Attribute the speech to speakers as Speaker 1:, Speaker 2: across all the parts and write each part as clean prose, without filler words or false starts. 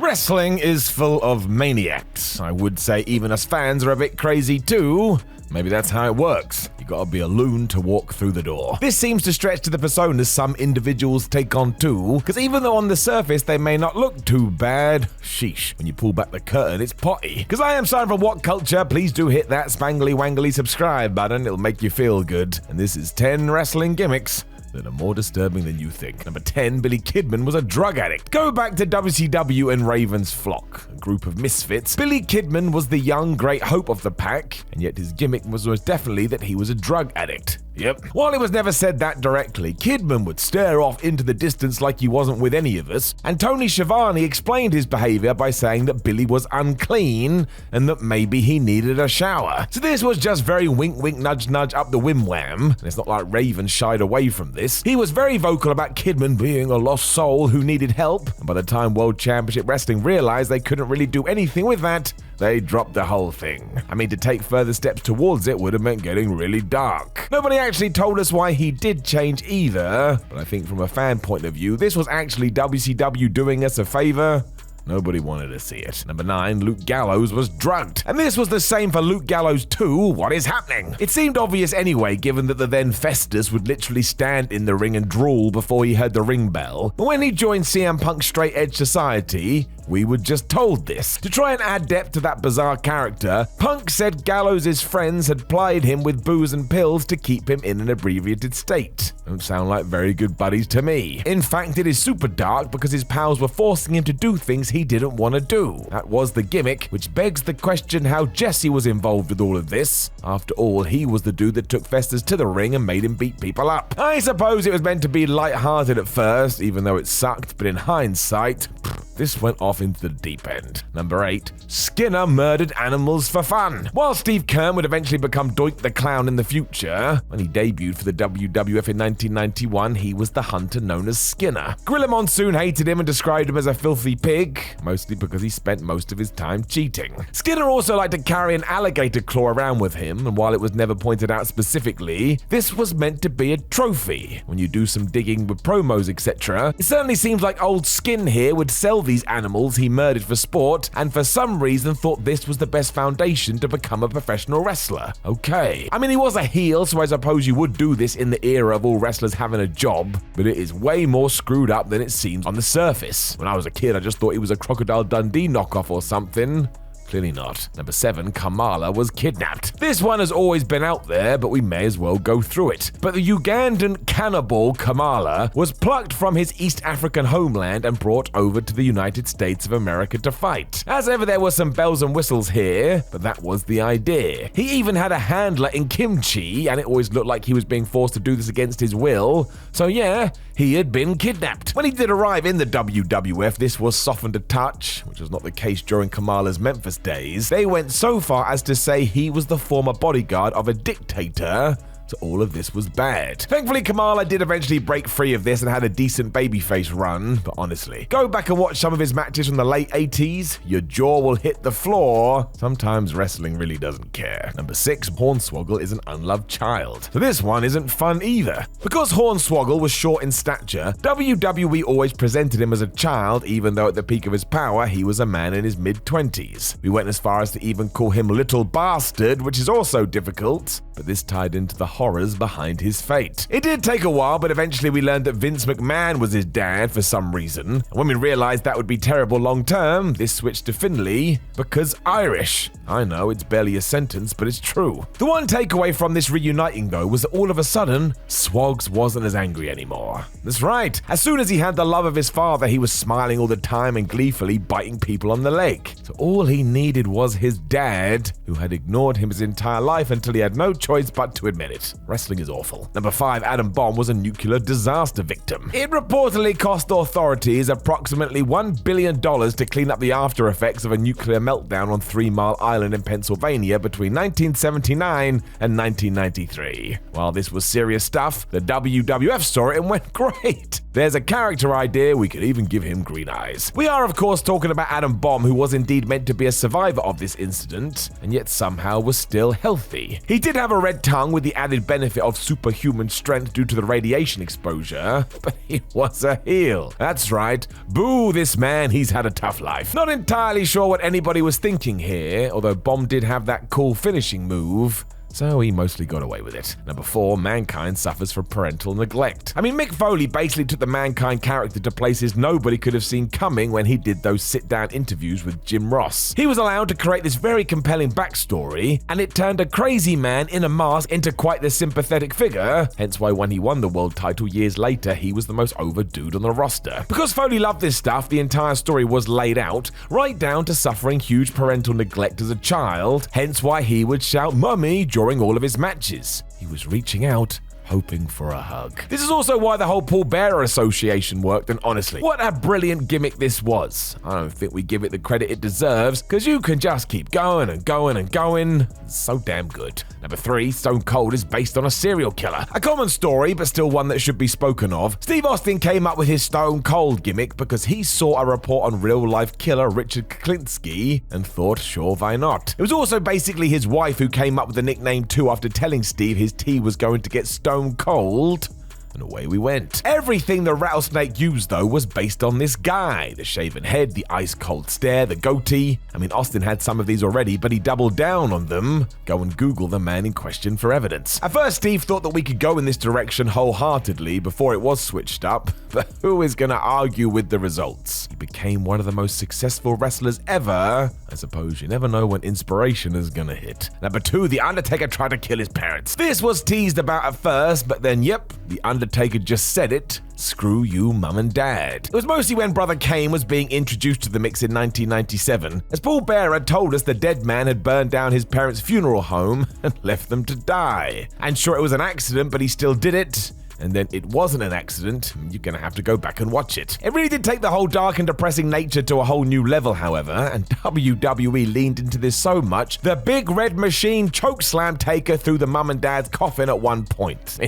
Speaker 1: Wrestling is full of maniacs. I would say even us fans are a bit crazy too. Maybe that's how it works. You gotta be a loon to walk through the door. This seems to stretch to the personas some individuals take on too, because even though on the surface they may not look too bad, sheesh, when you pull back the curtain, it's potty. Because I am Simon from What Culture, please do hit that spangly wangly subscribe button, it'll make you feel good. And this is 10 wrestling gimmicks that are more disturbing than you think. Number 10, Billy Kidman was a drug addict. Go back to WCW and Raven's flock, a group of misfits. Billy Kidman was the young great hope of the pack, and yet his gimmick was most definitely that he was a drug addict. Yep. While it was never said that directly, Kidman would stare off into the distance like he wasn't with any of us, and Tony Schiavone explained his behavior by saying that Billy was unclean and that maybe he needed a shower. So this was just very wink wink nudge nudge up the wim-wham, and it's not like Raven shied away from this. He was very vocal about Kidman being a lost soul who needed help, and by the time World Championship Wrestling realized they couldn't really do anything with that, they dropped the whole thing. I mean, to take further steps towards it would have meant getting really dark. Nobody actually told us why he did change either, but I think from a fan point of view, this was actually WCW doing us a favor. Nobody wanted to see it. Number 9, Luke Gallows was drugged. And this was the same for Luke Gallows too. What is happening? It seemed obvious anyway, given that the then Festus would literally stand in the ring and drool before he heard the ring bell. But when he joined CM Punk's Straight Edge Society, we were just told this. To try and add depth to that bizarre character, Punk said Gallows' friends had plied him with booze and pills to keep him in an abbreviated state. Don't sound like very good buddies to me. In fact, it is super dark because his pals were forcing him to do things he didn't want to do. That was the gimmick, which begs the question how Jesse was involved with all of this. After all, he was the dude that took Festus to the ring and made him beat people up. I suppose it was meant to be light-hearted at first, even though it sucked, but in hindsight, this went off into the deep end. Number 8, Skinner murdered animals for fun. While Steve Keirn would eventually become Doink the Clown in the future, when he debuted for the WWF in 1991, he was the hunter known as Skinner. Gorilla Monsoon hated him and described him as a filthy pig, mostly because he spent most of his time cheating. Skinner also liked to carry an alligator claw around with him, and while it was never pointed out specifically, this was meant to be a trophy. When you do some digging with promos, etc., it certainly seems like old Skin here would sell these animals he murdered for sport, and for some reason thought this was the best foundation to become a professional wrestler. Okay. I mean, he was a heel, so I suppose you would do this in the era of all wrestlers having a job, but it is way more screwed up than it seems on the surface. When I was a kid, I just thought he was a Crocodile Dundee knockoff or something. Clearly not. Number 7, Kamala was kidnapped. This one has always been out there, but we may as well go through it. But the Ugandan cannibal Kamala was plucked from his East African homeland and brought over to the United States of America to fight. As ever, there were some bells and whistles here, but that was the idea. He even had a handler in kimchi, and it always looked like he was being forced to do this against his will. So yeah, he had been kidnapped. When he did arrive in the WWF, this was softened a touch, which was not the case during Kamala's Memphis days. They went so far as to say he was the former bodyguard of a dictator, so all of this was bad. Thankfully, Kamala did eventually break free of this and had a decent babyface run, but honestly, go back and watch some of his matches from the late 80s, your jaw will hit the floor. Sometimes wrestling really doesn't care. Number 6, Hornswoggle is an unloved child. So this one isn't fun either. Because Hornswoggle was short in stature, WWE always presented him as a child, even though at the peak of his power, he was a man in his mid-20s. We went as far as to even call him Little Bastard, which is also difficult, but this tied into the horrors behind his fate. It did take a while, but eventually we learned that Vince McMahon was his dad for some reason. And when we realized that would be terrible long term, this switched to Finley because Irish. I know, it's barely a sentence, but it's true. The one takeaway from this reuniting though was that all of a sudden, Swogs wasn't as angry anymore. That's right. As soon as he had the love of his father, he was smiling all the time and gleefully biting people on the leg. So all he needed was his dad, who had ignored him his entire life until he had no choice but to admit it. Wrestling is awful. Number 5, Adam Bomb was a nuclear disaster victim. It reportedly cost authorities approximately $1 billion to clean up the after effects of a nuclear meltdown on 3 Mile Island in Pennsylvania between 1979 and 1993. While this was serious stuff, the WWF saw it and went, great. There's a character idea, we could even give him green eyes. We are of course talking about Adam Bomb, who was indeed meant to be a survivor of this incident, and yet somehow was still healthy. He did have a red tongue with the added added benefit of superhuman strength due to the radiation exposure, but he was a heel. That's right. Boo this man, he's had a tough life. Not entirely sure what anybody was thinking here, although Bomb did have that cool finishing move, so he mostly got away with it. Number 4, Mankind suffers from parental neglect. I mean, Mick Foley basically took the Mankind character to places nobody could have seen coming when he did those sit-down interviews with Jim Ross. He was allowed to create this very compelling backstory, and it turned a crazy man in a mask into quite the sympathetic figure, hence why when he won the world title years later, he was the most over dude on the roster. Because Foley loved this stuff, the entire story was laid out, right down to suffering huge parental neglect as a child, hence why he would shout "Mummy" during all of his matches. He was reaching out, hoping for a hug. This is also why the whole Paul Bearer association worked, and honestly, what a brilliant gimmick this was. I don't think we give it the credit it deserves, because you can just keep going and going and going. It's so damn good. Number 3, Stone Cold is based on a serial killer. A common story, but still one that should be spoken of. Steve Austin came up with his Stone Cold gimmick because he saw a report on real-life killer Richard Kuklinski and thought, sure, why not? It was also basically his wife who came up with the nickname too after telling Steve his tea was going to get Stone Cold. And away we went. Everything the rattlesnake used, though, was based on this guy. The shaven head, the ice-cold stare, the goatee. I mean, Austin had some of these already, but he doubled down on them. Go and Google the man in question for evidence. At first, Steve thought that we could go in this direction wholeheartedly before it was switched up, but who is going to argue with the results? He became one of the most successful wrestlers ever. I suppose you never know when inspiration is going to hit. Number 2, The Undertaker tried to kill his parents. This was teased about at first, but then, yep, The Undertaker just said it. Screw you, mum and dad. It was mostly when Brother Kane was being introduced to the mix in 1997, as Paul Bearer told us the dead man had burned down his parents' funeral home and left them to die. And sure, it was an accident, but he still did it. And then it wasn't an accident. You're gonna have to go back and watch it. It really did take the whole dark and depressing nature to a whole new level, however, and WWE leaned into this so much, the Big Red Machine chokeslam Taker through the mum and dad's coffin at one point.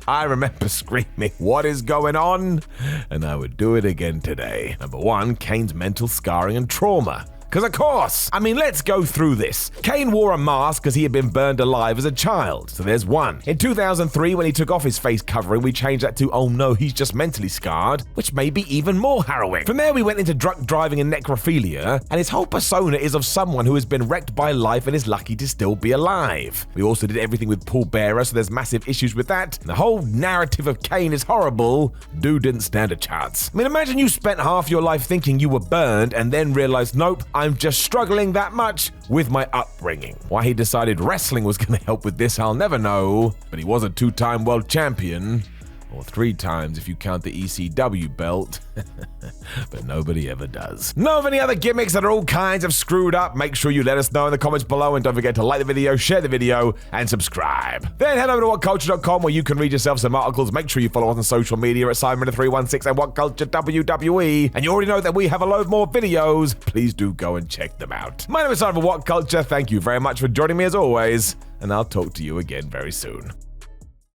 Speaker 1: I remember screaming, "What is going on?" And I would do it again today. Number 1, Kane's mental scarring and trauma. Because of course, I mean, let's go through this. Kane wore a mask because he had been burned alive as a child, so there's one. In 2003, when he took off his face covering, we changed that to, oh no, he's just mentally scarred, which may be even more harrowing. From there, we went into drunk driving and necrophilia, and his whole persona is of someone who has been wrecked by life and is lucky to still be alive. We also did everything with Paul Bearer, so there's massive issues with that. And the whole narrative of Kane is horrible. Dude didn't stand a chance. I mean, imagine you spent half your life thinking you were burned and then realized, nope, I'm just struggling that much with my upbringing. Why he decided wrestling was going to help with this, I'll never know, but he was a 2-time world champion. Or 3 times if you count the ECW belt. But nobody ever does. Know of any other gimmicks that are all kinds of screwed up? Make sure you let us know in the comments below, and don't forget to like the video, share the video, and subscribe. Then head over to whatculture.com where you can read yourself some articles. Make sure you follow us on social media at Simon316 and WhatCulture WWE. And you already know that we have a load more videos. Please do go and check them out. My name is Simon for What Culture. Thank you very much for joining me as always, and I'll talk to you again very soon.